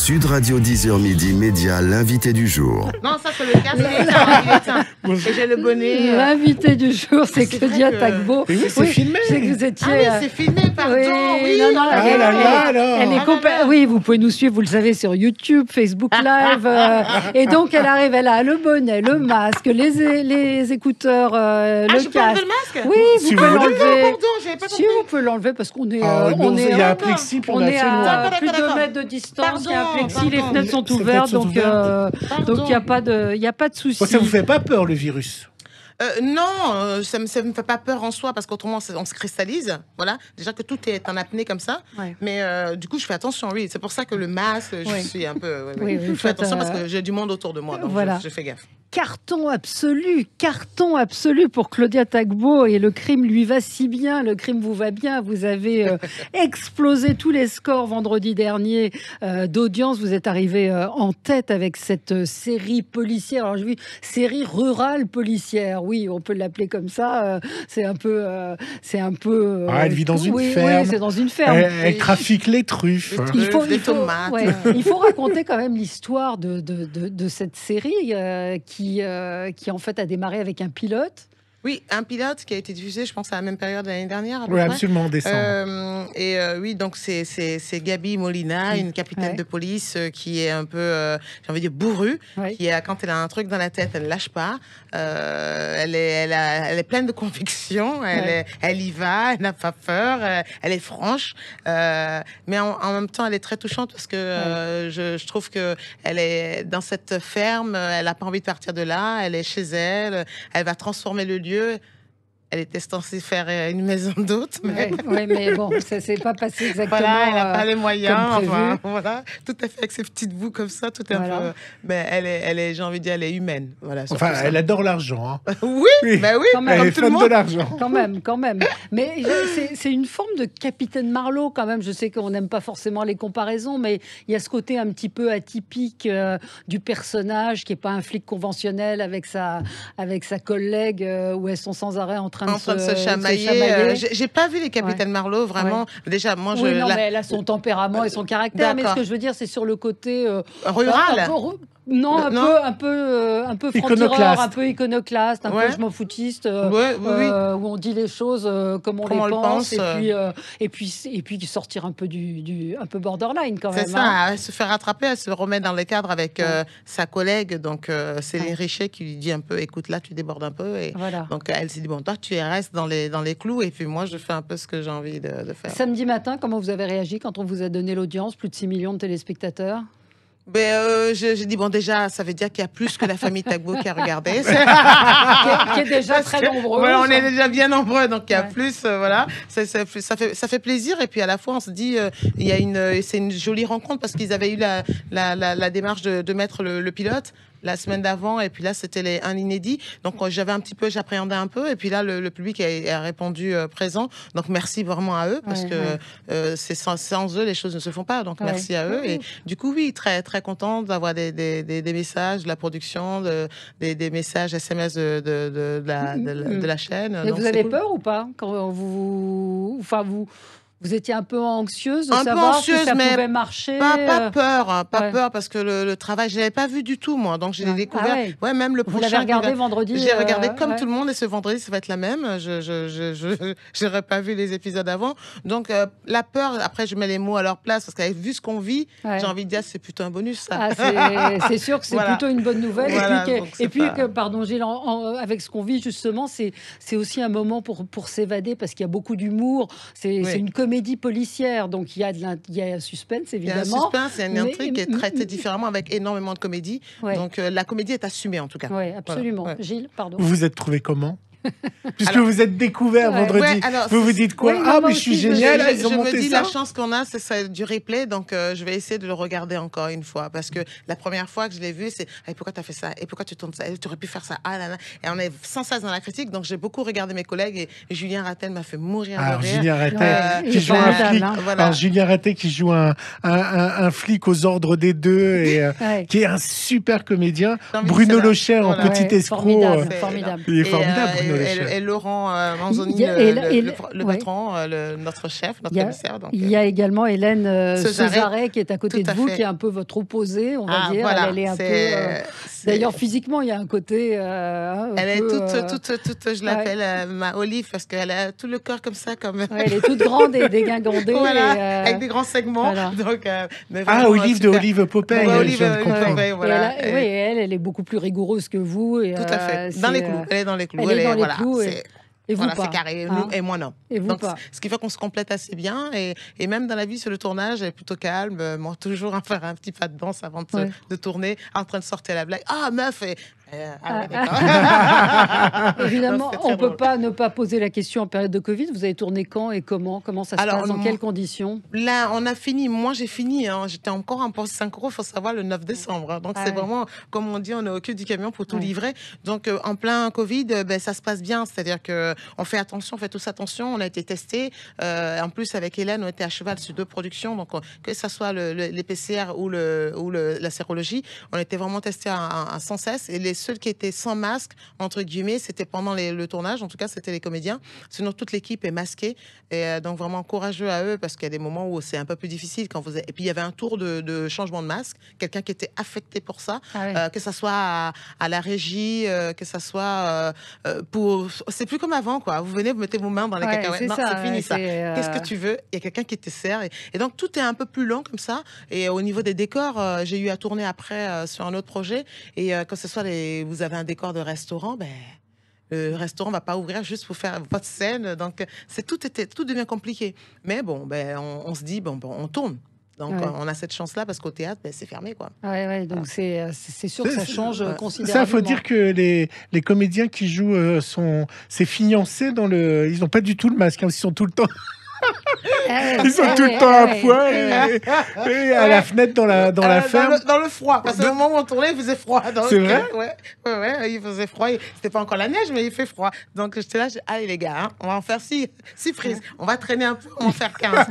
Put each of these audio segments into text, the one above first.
Sud Radio 10h midi, Média, l'invité du jour. Non, ça c'est le cas, il est éteint. Et j'ai le bonnet. L'invité du jour, c'est Claudia Tagbo. Mais oui, c'est filmé. Je sais que vous étiez. Ah oui, c'est filmé, pardon. Oui. Non, elle est Oui, vous pouvez nous suivre, vous le savez, sur YouTube, Facebook Live. Et donc, elle arrive, elle a le bonnet, le masque, les écouteurs, le je peux enlever casque. le masque? Oui, vous pouvez l'enlever. Pardon, j'avais pas Si, compris. vous pouvez l'enlever parce qu'on est. Il y a un plexi, puis on est à plus de 2 D'accord. mètres de distance, il y a un plexi, Pardon. les fenêtres sont Les ouvertes, fenêtres sont donc ouvertes. il n'y a pas de souci. Ça vous fait pas peur, le virus? Non, ça me fait pas peur en soi parce qu'autrement on se cristallise. Voilà, déjà que tout est en apnée comme ça. Ouais. Mais du coup, je fais attention. Oui, c'est pour ça que le masque, je suis un peu. Oui, je fais attention parce que j'ai du monde autour de moi, donc voilà. je fais gaffe. Carton absolu pour Claudia Tagbo, et le crime lui va si bien, le crime vous va bien. Vous avez explosé tous les scores vendredi dernier d'audience. Vous êtes arrivé en tête avec cette série policière. Alors j'ai vu série rurale policière. Oui, on peut l'appeler comme ça. C'est un peu. Elle vit dans une oui, ferme. Oui, c'est dans une ferme. Elle trafique les truffes. Des tomates. Il faut raconter quand même l'histoire de cette série qui en fait a démarré avec un pilote. Oui, un pilote qui a été diffusé, je pense, à la même période l'année dernière. Oui, absolument, en décembre. Oui, donc c'est Gabi Molina, une capitaine de police qui est un peu, j'ai envie de dire, bourrue, qui quand elle a un truc dans la tête, elle lâche pas. Elle est pleine de conviction, elle y va, elle n'a pas peur, elle est franche, mais en même temps, elle est très touchante parce que je trouve que elle est dans cette ferme, elle n'a pas envie de partir de là, elle est chez elle, elle va transformer le lieu. Elle était censée faire une maison d'hôte, mais... mais bon, ça s'est pas passé exactement. Voilà, elle n'a pas les moyens. Enfin, voilà, tout à fait avec ses petites bouts comme ça, tout est un peu. Mais elle est, j'ai envie de dire, elle est humaine. Voilà. Enfin, elle adore l'argent. Hein. Oui, bah oui, quand même. Elle est fan de l'argent. Quand même. Mais c'est une forme de Capitaine Marlowe quand même. Je sais qu'on n'aime pas forcément les comparaisons, mais il y a ce côté un petit peu atypique du personnage qui est pas un flic conventionnel avec sa collègue où elles sont sans arrêt en train de se chamailler. J'ai pas vu les Capitaines Marlowe, vraiment. Ouais. Déjà, moi, mais elle a son tempérament et son caractère. Mais ce que je veux dire, c'est sur le côté rural. Un peu franc-tireur, un peu iconoclaste, un peu je m'en foutiste, où on dit les choses comme on les pense, et puis sortir un peu un peu borderline quand même. C'est ça, elle se fait rattraper, elle se remet dans les cadres avec sa collègue, donc Céline Richet qui lui dit un peu, écoute là, tu débordes un peu, et donc elle s'est dit bon, toi tu restes dans les clous, et puis moi je fais un peu ce que j'ai envie de faire. Samedi matin, comment vous avez réagi quand on vous a donné l'audience, plus de 6 millions de téléspectateurs? J'ai dit, bon, déjà, ça veut dire qu'il y a plus que la famille Tagbo qui a regardé. qui est déjà très nombreux. Voilà, on est déjà bien nombreux, donc il y a plus, voilà. Ça fait plaisir, et puis à la fois, on se dit, c'est une jolie rencontre, parce qu'ils avaient eu la démarche de mettre le pilote la semaine d'avant, et puis là c'était un inédit, donc j'appréhendais un peu, et puis là le public a répondu présent, donc merci vraiment à eux, parce que c'est sans eux les choses ne se font pas, donc merci à eux, et du coup oui, très très contente d'avoir des messages de la production, des messages SMS de la chaîne. Et vous avez peur ou pas quand vous étiez un peu anxieuse de savoir si ça pouvait marcher? Pas peur, parce que le travail, je l'avais pas vu du tout, moi. Donc, je l'ai découvert. Même le prochain. Vous l'avez regardé vendredi? J'ai regardé comme tout le monde, et ce vendredi, ça va être la même. Je n'aurais pas vu les épisodes avant. Donc, la peur, après, je mets les mots à leur place, parce qu'avec vu ce qu'on vit, j'ai envie de dire, c'est plutôt un bonus, ça. C'est sûr que c'est plutôt une bonne nouvelle. Voilà, et puis, pardon, Gilles, avec ce qu'on vit, justement, c'est aussi un moment pour s'évader, parce qu'il y a beaucoup d'humour. C'est une comédie policière, donc il y a un suspense, évidemment. Il y a un suspense, il y a une intrigue qui est traitée différemment, avec énormément de comédie. Donc la comédie est assumée, en tout cas. Oui, absolument. Voilà. Gilles, pardon. Vous vous êtes trouvé comment? Puisque vous êtes découvert vendredi, vous vous dites quoi? Mais je suis génial, ils ont monté ça. Je me dis, la chance qu'on a, c'est du replay, donc je vais essayer de le regarder encore une fois, parce que la première fois que je l'ai vu, c'est pourquoi tu as fait ça? Et pourquoi tu tournes ça? Tu aurais pu faire ça? Et on est sans cesse dans la critique, donc j'ai beaucoup regardé mes collègues, et Julien Rattel m'a fait mourir de rire. Julien Rattel, qui joue un flic. Alors, Julien Rattel qui joue un flic aux ordres des deux, et qui est un super comédien. Bruno Locher en petit escroc. Formidable. Il est formidable, Bruno et Laurent Manzoni, le patron, notre chef, notre commissaire. Donc, il y a également Hélène Cesaret qui est à côté de vous, qui est un peu votre opposée, on va dire. Voilà, elle est un peu... D'ailleurs, physiquement, il y a un côté... elle est toute, je l'appelle ma Olive, parce qu'elle a tout le corps comme ça. Elle est toute grande et dégingandée. Voilà, avec des grands segments. Voilà. Donc, Olive de Olive Popeye. Olive Popeye, voilà. Oui, elle est beaucoup plus rigoureuse que vous. Tout à fait. Dans les clous. Elle est dans les clous. Elle est dans les clous. Et vous voilà, pas. C'est carré, nous, et moi non. Et vous donc, pas. Ce qui fait qu'on se complète assez bien. Et même dans la vie, sur le tournage, elle est plutôt calme. Moi, toujours à faire un petit pas de danse avant de tourner, en train de sortir la blague. Ah, meuf Évidemment, on ne peut pas ne pas poser la question en période de Covid. Vous avez tourné quand et comment ça se passe, dans quelles conditions? Là, on a fini. Moi, j'ai fini. J'étais encore en poste synchro, il faut savoir, le 9 décembre. Donc, c'est vraiment, comme on dit, on est au cul du camion pour tout livrer. Donc, en plein Covid, ça se passe bien. C'est-à-dire qu'on fait attention, on fait tous attention. On a été testés. En plus, avec Hélène, on était à cheval sur 2 productions. Donc, que ce soit les PCR ou la sérologie, on était vraiment testés sans cesse. Et les seuls qui étaient sans masque, entre guillemets, c'était pendant le tournage. En tout cas, c'était les comédiens. Sinon, toute l'équipe est masquée. Et donc, vraiment courageux à eux, parce qu'il y a des moments où c'est un peu plus difficile. Et puis, il y avait un tour de changement de masque. Quelqu'un qui était affecté pour ça. Que ça soit à la régie, que ça soit pour... C'est plus comme avant, quoi. Vous venez, vous mettez vos mains dans les cacahuètes. Non, c'est fini, ça. Qu'est-ce que tu veux? Il y a quelqu'un qui te sert. Et donc, tout est un peu plus lent, comme ça. Et au niveau des décors, j'ai eu à tourner après sur un autre projet. Et que ce soit vous avez un décor de restaurant, le restaurant va pas ouvrir juste pour faire votre scène. Donc, tout devient compliqué. Mais bon, on se dit, on tourne. Donc, on a cette chance-là parce qu'au théâtre, c'est fermé, quoi. Donc c'est sûr que ça change considérablement. Ça, faut dire que les comédiens qui jouent c'est fiancés ils n'ont pas du tout le masque, ils sont tout le temps... Ils sont tout le temps à poil et à la fenêtre dans la ferme. Dans le froid, parce qu'au moment où on tournait, il faisait froid. C'est vrai? Ouais, il faisait froid. C'était pas encore la neige, mais il fait froid. Donc j'étais là, allez les gars, on va en faire 6 prises. On va traîner un peu, on va en faire 15.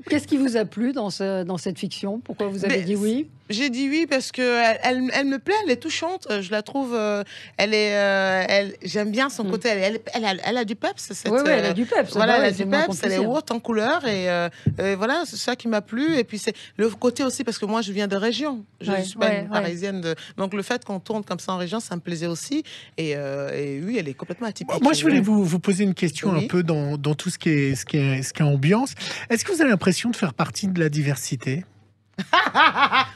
Qu'est-ce qui vous a plu dans cette fiction? Pourquoi vous avez dit oui? J'ai dit oui parce que elle me plaît, elle est touchante. Je la trouve, j'aime bien son côté. Elle a du peps. Elle a du peps. Voilà, elle a du peps. Elle est haute en couleur et voilà, c'est ça qui m'a plu. Et puis c'est le côté aussi parce que moi je viens de région. Je suis pas une parisienne. Donc le fait qu'on tourne comme ça en région, ça me plaisait aussi. Et oui, elle est complètement atypique. Moi, je voulais vous poser une question un peu dans tout ce qui est ambiance. Est-ce que vous avez l'impression de faire partie de la diversité?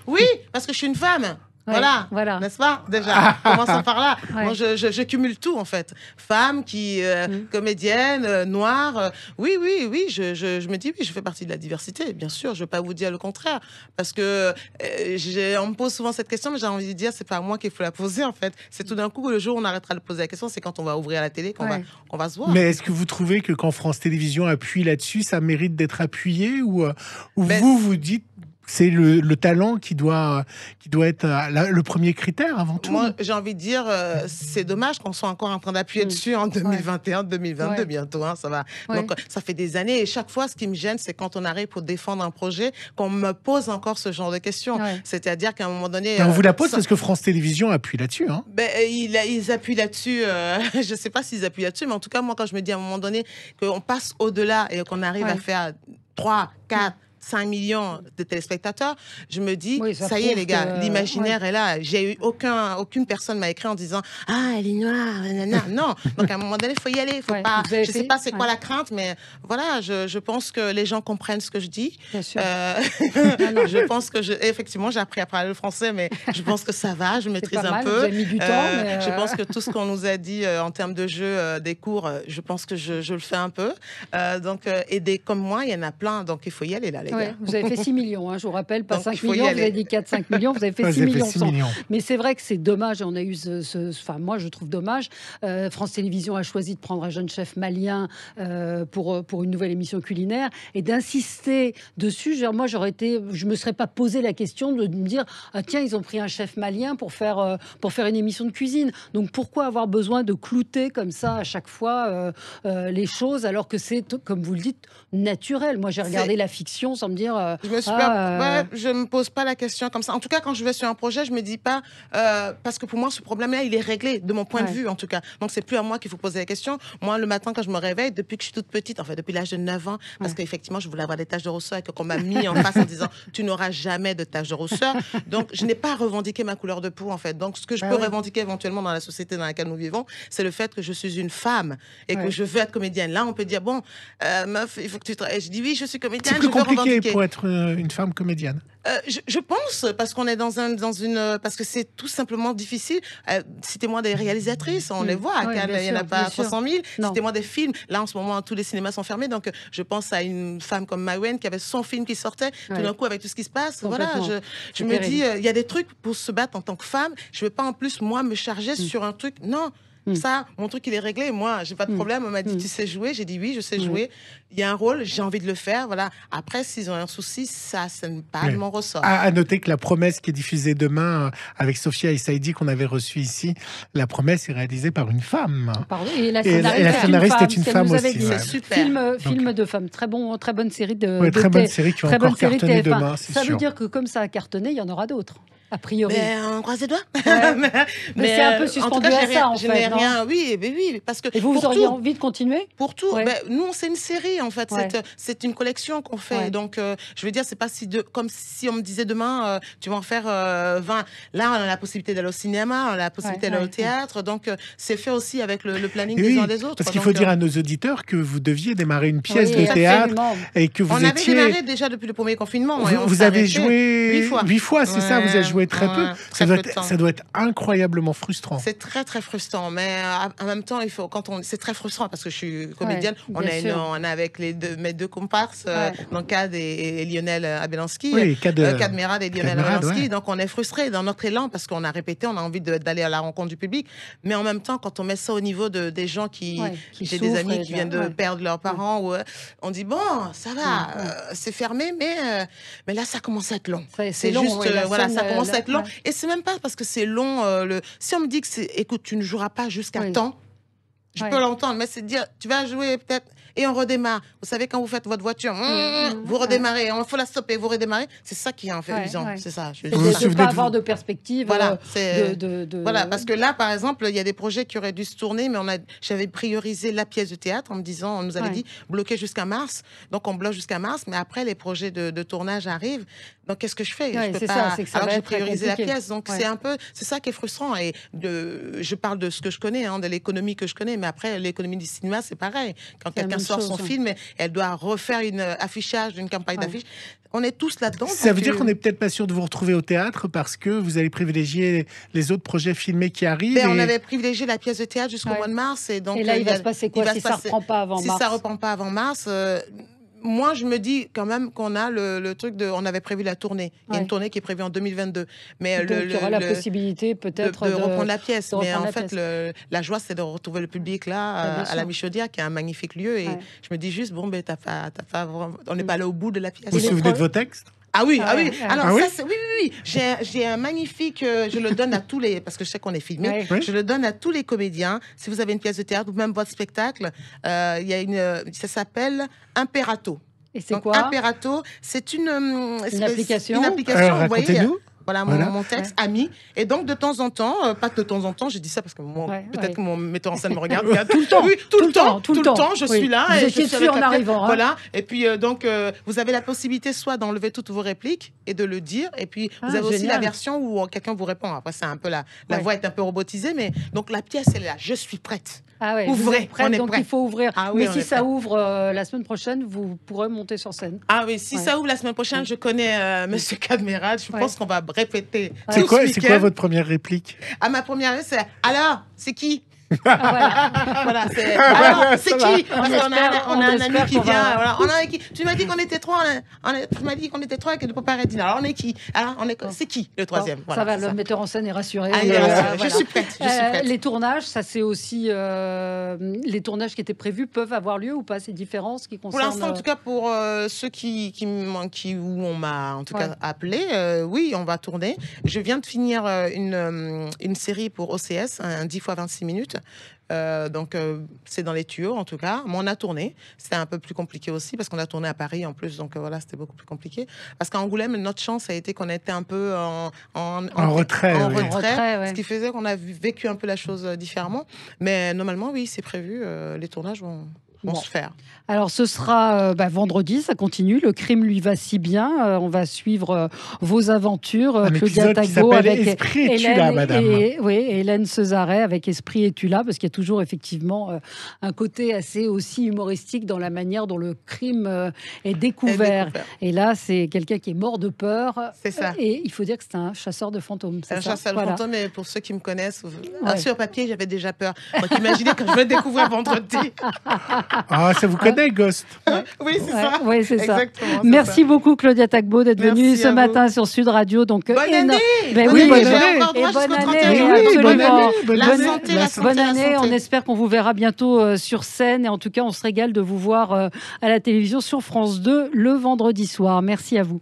Oui, parce que je suis une femme. Voilà. N'est-ce pas? Déjà, commençons par là. Moi, je cumule tout, en fait. Femme, comédienne, noire. Oui, je me dis, oui, je fais partie de la diversité. Bien sûr, je ne vais pas vous dire le contraire. Parce que on me pose souvent cette question, mais j'ai envie de dire, c'est pas à moi qu'il faut la poser, en fait. C'est tout d'un coup, le jour où on arrêtera de poser la question, c'est quand on va ouvrir la télé qu'on va se voir. Mais est-ce que vous trouvez que quand France Télévisions appuie là-dessus, ça mérite d'être appuyé ou vous dites c'est le talent qui doit être le premier critère avant tout? Moi, j'ai envie de dire, c'est dommage qu'on soit encore en train d'appuyer dessus en 2021, 2022 bientôt. Ça va. Donc, ça fait des années. Et chaque fois, ce qui me gêne, c'est quand on arrive pour défendre un projet, qu'on me pose encore ce genre de questions. C'est-à-dire qu'à un moment donné... on vous la pose parce que France Télévisions appuie là-dessus. Hein. Ils appuient là-dessus. Je ne sais pas s'ils appuient là-dessus, mais en tout cas, moi, quand je me dis à un moment donné qu'on passe au-delà et qu'on arrive à faire 3, 4... 5 millions de téléspectateurs, je me dis, ça y est les gars, l'imaginaire est là. J'ai eu aucune personne m'a écrit en disant elle est noire, nanana. Non. Donc à un moment donné, il faut y aller. Faut pas. Je sais pas c'est quoi la crainte, mais voilà, je pense que les gens comprennent ce que je dis. Bien sûr. Je pense que effectivement, j'ai appris à parler le français, mais je pense que ça va, je maîtrise un peu. Vous avez mis du temps, mais je pense que tout ce qu'on nous a dit en termes de jeu, des cours, je pense que je le fais un peu. Donc et comme moi, il y en a plein. Donc il faut y aller là, les gars. Vous avez fait 6 millions, je vous rappelle, pas 5 millions, vous avez dit 4-5 millions, vous avez fait 6 millions. Mais c'est vrai que c'est dommage, on a eu moi je trouve dommage, France Télévisions a choisi de prendre un jeune chef malien pour une nouvelle émission culinaire et d'insister dessus. Moi je me serais pas posé la question de me dire tiens, ils ont pris un chef malien pour faire une émission de cuisine. Donc pourquoi avoir besoin de clouter comme ça à chaque fois les choses alors que c'est, comme vous le dites, naturel. Moi j'ai regardé la fiction, sans me dire. Je me pose pas la question comme ça. En tout cas, quand je vais sur un projet, je me dis pas parce que pour moi, ce problème-là, il est réglé de mon point de vue, en tout cas. Donc, c'est plus à moi qu'il faut poser la question. Moi, le matin, quand je me réveille, depuis que je suis toute petite, en fait, depuis l'âge de 9 ans, parce qu'effectivement, je voulais avoir des taches de rousseur et qu'on m'a mis en face en disant, tu n'auras jamais de taches de rousseur. Donc, je n'ai pas revendiqué ma couleur de peau, en fait. Donc, ce que je peux revendiquer éventuellement dans la société dans laquelle nous vivons, c'est le fait que je suis une femme et que je veux être comédienne. Là, on peut dire, bon, meuf, il faut que tu travailles. Je dis, oui, je suis comédienne. C'est plus compliqué pour être une femme comédienne. Je pense, parce qu'on est parce que c'est tout simplement difficile. Citez-moi des réalisatrices, on les voit. Il n'y en a pas 300 000. Citez-moi des films. Là, en ce moment, tous les cinémas sont fermés. Donc, je pense à une femme comme Maïwenn qui avait son film qui sortait. Tout d'un coup, avec tout ce qui se passe, voilà, je me dis, il y a des trucs pour se battre en tant que femme. Je ne veux pas en plus, moi, me charger sur un truc. Non. Ça, mon truc, il est réglé. Moi, j'ai pas de problème. On m'a dit, tu sais jouer? J'ai dit oui, je sais jouer. Il y a un rôle, j'ai envie de le faire. Voilà. Après, s'ils ont un souci, ça n'est pas de mon ressort. À noter que La Promesse, qui est diffusée demain avec Sophia et Saïdi, qu'on avait reçu ici, La Promesse est réalisée par une femme. Pardon. Et la scénariste est une femme aussi. C'est super. Film de femme. Très bonne série de. Très bonne série qui va encore cartonner demain. Ça veut dire que comme ça a cartonné, il y en aura d'autres. A priori. Mais on croise les doigts. Mais c'est un peu suspendu à ça, en fait. Je n'ai rien. Oui, parce que. Et vous auriez envie de continuer? Pour tout. Nous, c'est une série, en fait. C'est une collection qu'on fait. Donc, je veux dire, c'est pas comme si on me disait demain, tu vas en faire 20. Là, on a la possibilité d'aller au cinéma, on a la possibilité d'aller au théâtre. Donc, c'est fait aussi avec le planning des uns des autres. Parce qu'il faut dire à nos auditeurs que vous deviez démarrer une pièce de théâtre et que vous étiez. On avait démarré déjà depuis le premier confinement. Vous avez joué 8 fois, c'est ça? Vous avez joué très peu. Ça doit être incroyablement frustrant. C'est très très frustrant, mais en même temps, c'est très frustrant parce que je suis comédienne. On est avec mes deux comparses, donc Cad et Lionel Abelanski, Cad Merad et Lionel Abelanski. Donc on est frustrés dans notre élan parce qu'on a répété, on a envie d'aller à la rencontre du public, mais en même temps, quand on met ça au niveau des gens j'ai des amis qui viennent de perdre leurs parents, on dit bon, ça va, c'est fermé, mais là ça commence à être long. C'est juste, ça commence à être long. Et c'est même pas parce que c'est long. Si on me dit que écoute, tu ne joueras pas jusqu'à temps, je peux l'entendre, mais c'est de dire, tu vas jouer peut-être et on redémarre. Vous savez, quand vous faites votre voiture, vous redémarrez, il faut la stopper, vous redémarrez. C'est ça qui est en fait usant. C'est ça. Je ne pas avoir de perspective. Voilà, voilà, parce que là, par exemple, il y a des projets qui auraient dû se tourner, mais j'avais priorisé la pièce de théâtre en me disant, on nous avait dit bloquer jusqu'à mars. Donc on bloque jusqu'à mars, mais après les projets de tournage arrivent. Donc qu'est-ce que je fais? Je peux pas. Alors j'ai priorisé la pièce. Donc c'est ça qui est frustrant. Et je parle de ce que je connais, de l'économie que je connais, mais après l'économie du cinéma, c'est pareil. Quand quelqu'un sort son film, elle doit refaire une affichage, une campagne d'affiche. On est tous là-dedans. Ça veut dire qu'on n'est peut-être pas sûr de vous retrouver au théâtre parce que vous allez privilégier les autres projets filmés qui arrivent. On avait privilégié la pièce de théâtre jusqu'au mois de mars. Et là, il va se passer quoi si ça ne reprend pas avant mars? Si ça ne reprend pas avant mars, moi, je me dis quand même qu'on a le truc on avait prévu la tournée. Il y a une tournée qui est prévue en 2022. Mais donc, il y aura la possibilité peut-être de reprendre la pièce. Mais en fait, la joie, c'est de retrouver le public là, à la Michaudière, qui est un magnifique lieu. Et je me dis juste, bon, on n'est pas allé au bout de la pièce. Vous vous souvenez de vos textes? Ah oui. Alors ça, oui. J'ai un magnifique, je le donne à tous les, parce que je sais qu'on est filmé, je le donne à tous les comédiens. Si vous avez une pièce de théâtre ou même votre spectacle, ça s'appelle Imperato. Et c'est quoi? Imperato, c'est une application. Vous voyez. Racontez-nous. Voilà mon texte, ami. Et donc, de temps en temps, pas de temps en temps, je dis ça parce que peut-être que mon metteur en scène me regarde. Tout le temps. Oui, tout le temps, je suis là. Vous étiez dessus en arrivant. Voilà. Et puis, donc, vous avez la possibilité soit d'enlever toutes vos répliques et de le dire. Et puis, vous avez aussi la version où quelqu'un vous répond. Après, c'est un peu la voix est un peu robotisée. Mais donc, la pièce, elle est là. Je suis prête. Ouvrez, on est donc prêt. Il faut ouvrir. Mais si ça ouvre la semaine prochaine, vous pourrez monter sur scène. Ah oui, si ça ouvre la semaine prochaine, je connais Monsieur Cad Merad. Je pense qu'on va répéter. C'est quoi votre première réplique? Ma première réplique, c'est alors, c'est qui? Voilà, c'est qui? On a un ami qui vient. Tu m'as dit qu'on était trois. Tu m'as dit qu'on était trois et que ne peut pas arrêter. Alors on est qui? Alors c'est qui le troisième? Ça va, le metteur en scène est rassuré. Je suis prête. Les tournages, ça c'est aussi les tournages qui étaient prévus peuvent avoir lieu ou pas? Ces différences qui concernent. Pour l'instant, en tout cas, pour ceux où on m'a en tout cas appelé, oui, on va tourner. Je viens de finir une série pour OCS, un 10 x 26 minutes. suite. Donc, c'est dans les tuyaux, en tout cas. Mais on a tourné. C'était un peu plus compliqué aussi parce qu'on a tourné à Paris en plus. Donc, voilà, c'était beaucoup plus compliqué. Parce qu'à Angoulême, notre chance a été qu'on était un peu en retrait. Ce qui faisait qu'on a vécu un peu la chose différemment. Mais normalement, oui, c'est prévu. Les tournages vont se faire. Alors, ce sera vendredi, ça continue. Le crime lui va si bien. On va suivre vos aventures. Claudia Tagbo avec Esprit et tu là, madame. Hélène Cesaret avec Esprit et tu là, parce qu'il y a toujours effectivement un côté assez aussi humoristique dans la manière dont le crime est découvert. Et là, c'est quelqu'un qui est mort de peur. C'est ça. Et il faut dire que c'est un chasseur de fantômes. C'est un chasseur de fantômes, et pour ceux qui me connaissent, sur papier, j'avais déjà peur. Donc, imaginez quand je vais découvrir vendredi. Ah, ça vous connaît, Ghost? Oui, c'est ça. Oui, c'est ça. Exactement, Merci beaucoup, Claudia Tagbo, d'être venue ce matin sur Sud Radio. Donc, bonne année. Bonne année. On espère qu'on vous verra bientôt sur scène. Et en tout cas, on se régale de vous voir à la télévision sur France 2 le vendredi soir. Merci à vous.